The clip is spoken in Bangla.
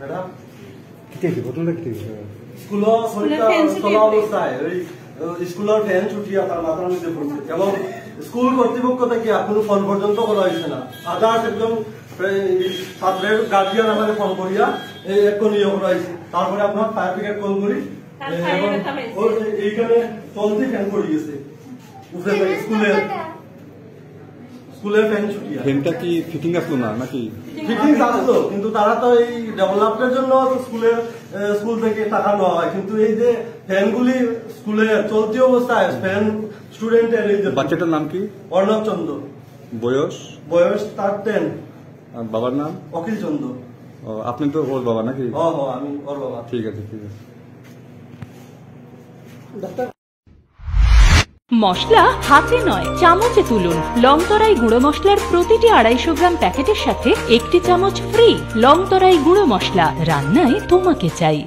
ম্যাডাম ঘটনাটা কি? চলা অবস্থায় ওই স্কুলের ফ্যান ছুটিয়া তার মাথার মধ্যে পড়ছে এবং স্কুল কর্তৃপক্ষ থেকে এখনো ফোন পর্যন্ত করা হয়েছে না। আদার্স একজন ছাত্রের গার্জিয়ান আমাকে ফোন করিয়া একটু নিয়ে করা হয়েছে। তারপরে আপনার ফায়ার ব্রিগেড কল করি এবং এইখানে চলতে ফ্যান পড়ে গেছে স্কুলের ফ্যান ছুটিয়া। ফ্যানটা কি ফিটিং আসলো না নাকি? ফিটিং আসলো, কিন্তু তারা তো এই ডেভেলপমেন্টের জন্য স্কুল থেকে টাকা নেওয়া হয়, কিন্তু এই যে ফ্যানগুলি স্কুলে চলতি অবস্থায় ফ্যান স্টুডেন্টের এই যে। বাচ্চাটার নাম কি? অর্ণব চন্দ্র। বয়স তার 10। বাবার নাম? অখিল চন্দ্র। আপনি তো ওর বাবা নাকি? আমি ওর বাবা। ঠিক আছে। মশলা হাতে নয় চামচে তুলুন। লংতরাই গুঁড়ো মশলার প্রতিটি 250 গ্রাম প্যাকেটের সাথে 1টি চামচ ফ্রি। লংতরাই গুঁড়ো মশলা, রান্নায় তোমাকে চাই।